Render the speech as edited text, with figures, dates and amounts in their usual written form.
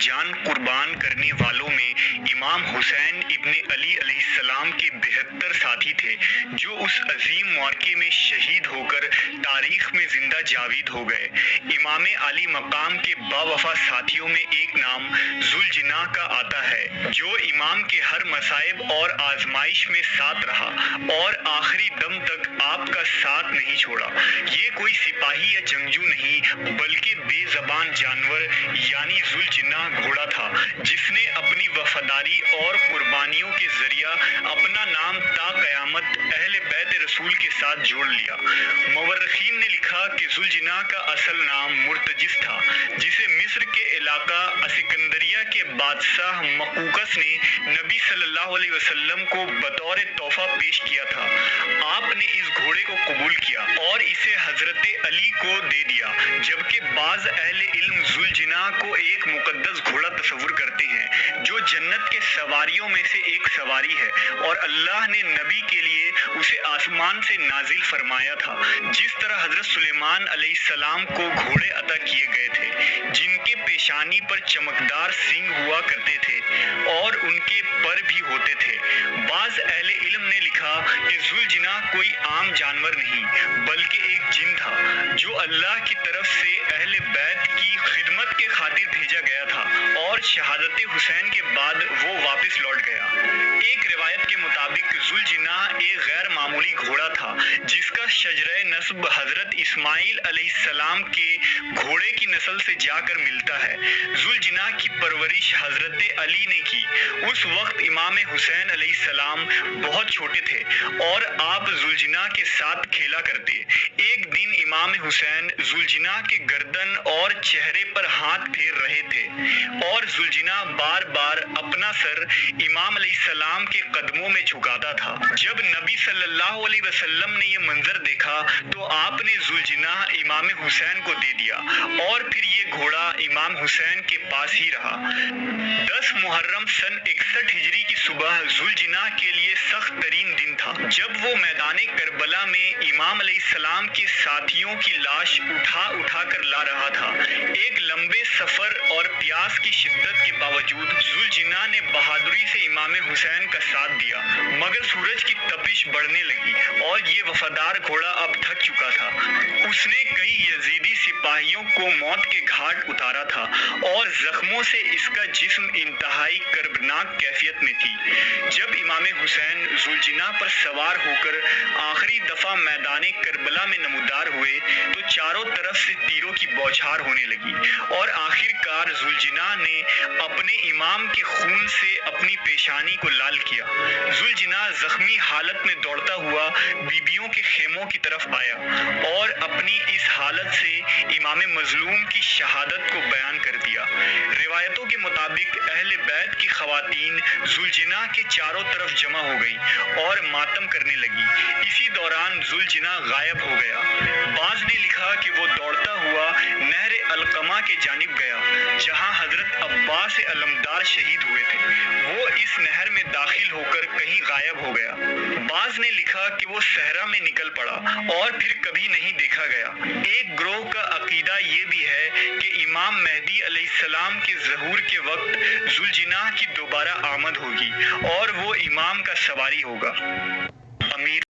جان قربان کرنے والوں میں امام حسین ابن علی علیہ السلام کے 72 ساتھی تھے جو اس عظیم معرکے میں شہید ہو کر تاریخ میں زندہ جاوید ہو گئے۔ امام عالی مقام کے باوفا ساتھیوں میں ایک نام ذوالجناح کا آتا ہے جو امام کے ہر مصائب اور آزمائش میں ساتھ رہا اور آخری دم تک آپ کا ساتھ نہیں چھوڑا۔ یہ کوئی سپاہی یا جنگجو نہیں بلکہ بے زبان جانور یعنی ذوالجناح گھوڑا تھا جس نے اپنی وفاداری اور قربانیوں کے ذریعہ اپنا نام تا قیامت اہل بیت رسول کے ساتھ جوڑ لیا۔ مورخین نے لکھا کہ ذوالجناح کا اصل نام مرتجس تھا جسے مصر کے علاقہ اسکندریہ کے بادشاہ مقوقس نے نبی صلی اللہ علیہ وسلم کو بطور تحفہ پیش کیا تھا۔ آپ نے اس گھوڑے کو قبول کیا اور اسے حضرت علی کو دے دیا، جبکہ بعض اہل علم ذوالجناح کو ایک مقدس گھوڑا تصور کرتے ہیں جو جنت کے سواریوں میں سے ایک سواری ہے اور اللہ نے نبی کے لیے اسے آسمان سے نازل فرمایا تھا، جس طرح حضرت سلیمان علیہ السلام کو گھوڑے عطا کیے گئے تھے جن کے پیشانی پر چمکدار سینگ ہوا کرتے تھے اور ان کے پر بھی ہوتے تھے۔ بعض اہل علم نے لکھا کہ ذوالجناح کوئی عام جانور نہیں بلکہ ایک جن تھا جو اللہ کی طرف سے اہل بیت کی خدمت کے خاطر بھیجا گیا تھا اور شہادت حسین کے بعد وہ واپس لوٹ گیا۔ ایک روایت کے مطابق ذوالجناح ایک غیر معمولی گھوڑا تھا جس کا شجرہ نسب حضرت اسماعیل علیہ السلام کے گھوڑے کی نسل سے جا کر ملتا ہے۔ ذوالجناح کی پرورش حضرت علی نے کی۔ اس وقت امام حسین علیہ السلام بہت چھوٹے تھے اور آپ ذوالجناح کے ساتھ کھیلا کرتے۔ ایک دن امام حسین ذوالجناح کے گردن اور چہرے پر ہاتھ پھیر رہے تھے اور ذوالجناح بار بار اپنا سر امام علیہ السلام کے قدموں میں جھکاتا تھا۔ جب نبی صلی اللہ علیہ وسلم نے یہ منظر دیکھا تو آپ نے ذوالجناح امام حسین کو دے دیا اور پھر یہ گھوڑا امام حسین کے پاس ہی رہا۔ 10 محرم سن 61 ہجری کی صبح ذوالجناح کے لیے سخت ترین دن تھا جب وہ میدان کربلا میں امام علیہ السلام کے ساتھیوں کی لاش اٹھا کر لا رہا تھا۔ ایک لمبے سفر اور پیاس کی شدت کے باوجود ذوالجناح نے بہادری سے امام حسین کا ساتھ دیا، مگر سورج کی تپش بڑھنے لگی اور یہ وفادار گھوڑا اب تھک چکا تھا۔ اس نے کئی یزیدی سپاہیوں کو موت کے گھاٹ اتارا تھا اور زخموں سے اس کا جسم انتہائی کربناک کیفیت میں تھی۔ جب امام حسین ذوالجناح پر سوار ہو کر آخری دفعہ میدان کربلا میں نمودار ہوئے تو چاروں طرف سے تیروں کی بوچھار ہونے لگی اور آخر کار ذوالجناح نے اپنے امام کے خون سے اپنی پیشانی کو لال کیا۔ ذوالجناح زخمی حالت میں دوڑتا ہوا بیبیوں کے خیموں کی طرف آیا اور اپنی اس حالت سے امام مظلوم کی شہادت کو بیان کر دیا۔ روایتوں کے مطابق اہل بیت کی خواتین ذوالجناح کے چاروں طرف جمع ہو گئیں اور ماتم کرنے لگی۔ اسی دوران ذوالجناح غائب ہو گیا۔ بعض نے لکھا کہ وہ دوڑتا ہوا نہر القمہ کے جانب گیا جہاں حضرت عباس علمدار شہید ہوئے تھے۔ وہ اس نہر میں داخل ہو کر کہیں غائب ہو گیا۔ بعض نے لکھا کہ وہ صحرا میں نکل پڑا اور پھر کبھی نہیں دیکھا گیا۔ ایک گروہ کا عقیدہ یہ بھی ہے کہ امام مہدی علیہ السلام کے ظہور کے وقت ذوالجناح کی دوبارہ آمد ہوگی اور وہ امام کا سواری ہوگا۔ امیر